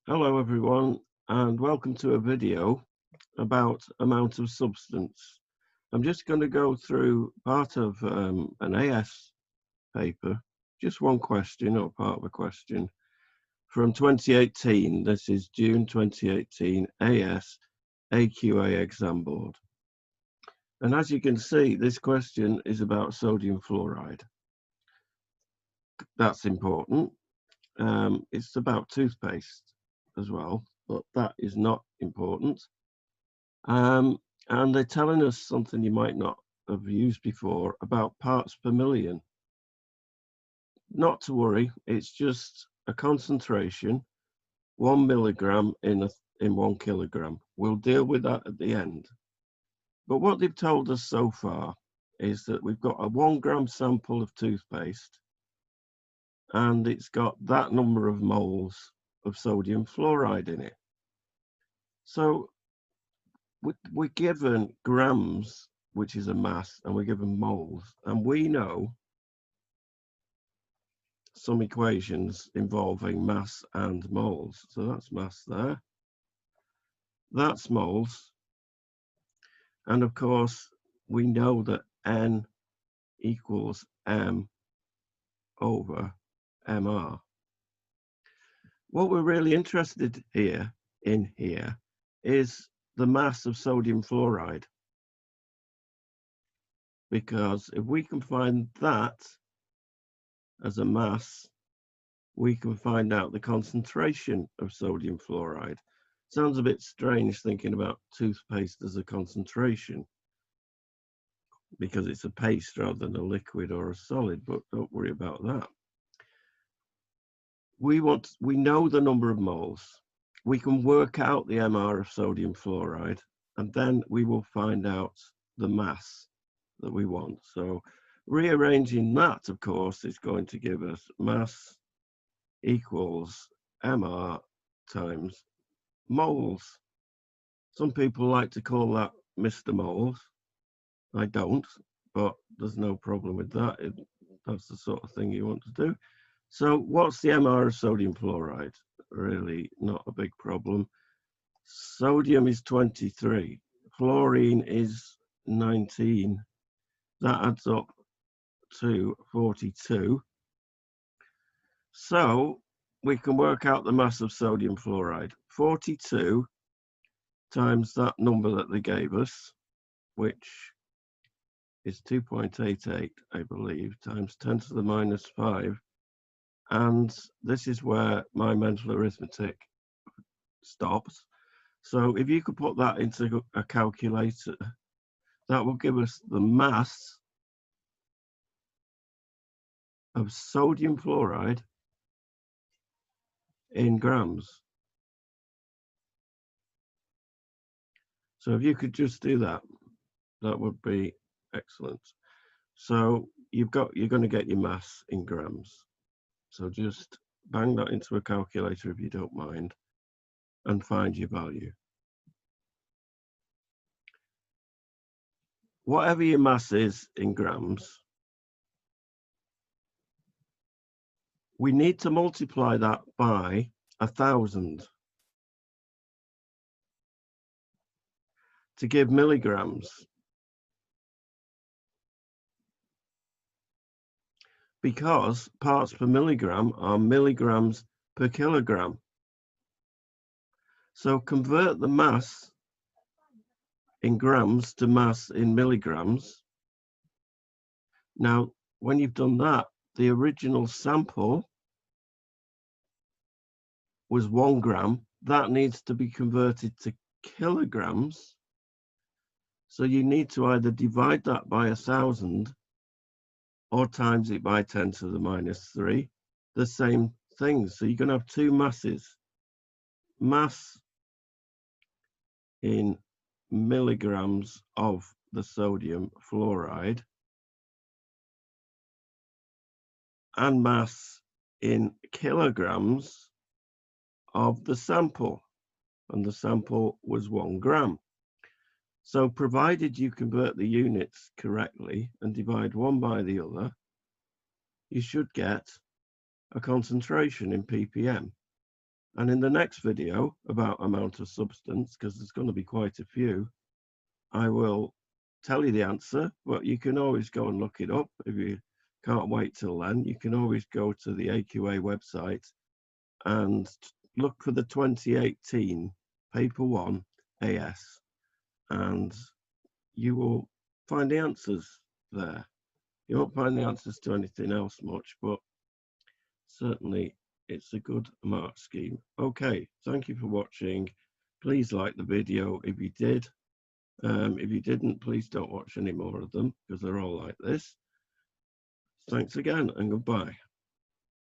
Hello everyone, and welcome to a video about amount of substance. I'm just going to go through part of an AS paper, just one question or part of a question from 2018. This is June 2018 AS AQA exam board. And as you can see, this question is about sodium fluoride. That's important. It's about toothpaste as well, but that is not important. And they're telling us something you might not have used before about parts per million. Not to worry, it's just a concentration, 1 milligram in 1 kilogram. We'll deal with that at the end. But what they've told us so far is that we've got a 1 gram sample of toothpaste, and it's got that number of moles of sodium fluoride in it. So we're given grams, which is a mass, and we're given moles, and we know some equations involving mass and moles. So that's mass there, that's moles, and of course we know that N equals M over MR. What we're really interested in here is the mass of sodium fluoride, because if we can find that as a mass, we can find out the concentration of sodium fluoride. Sounds a bit strange thinking about toothpaste as a concentration, because it's a paste rather than a liquid or a solid, but don't worry about that. We know the number of moles. We can work out the MR of sodium fluoride, and then we will find out the mass that we want. So rearranging that, of course, is going to give us mass equals MR times moles. Some people like to call that Mr. Moles. I don't, but there's no problem with that. That's the sort of thing you want to do. So what's the MR of sodium fluoride? Really not a big problem. Sodium is 23, fluorine is 19. That adds up to 42. So we can work out the mass of sodium fluoride. 42 times that number that they gave us, which is 2.88, I believe, times 10 to the minus 5. And this is where my mental arithmetic stops. So if you could put that into a calculator, that will give us the mass of sodium fluoride in grams. So if you could just do that, that would be excellent. So you're going to get your mass in grams. So just bang that into a calculator if you don't mind, and find your value. Whatever your mass is in grams, we need to multiply that by 1,000 to give milligrams. Because parts per milligram are milligrams per kilogram. So convert the mass in grams to mass in milligrams. Now, when you've done that, the original sample was 1 gram. That needs to be converted to kilograms. So you need to either divide that by 1,000 or times it by 10 to the minus 3, the same thing. So you're going to have two masses. Mass in milligrams of the sodium fluoride and mass in kilograms of the sample, and the sample was 1 gram. So provided you convert the units correctly and divide one by the other, you should get a concentration in ppm. And in the next video about amount of substance, because there's going to be quite a few, I will tell you the answer, but you can always go and look it up. If you can't wait till then, you can always go to the AQA website and look for the 2018 paper 1 AS, and you will find the answers there. You won't find the answers to anything else much, but certainly it's a good mark scheme. Okay, thank you for watching. Please like the video if you did. If you didn't, please don't watch any more of them because they're all like this. Thanks again and goodbye.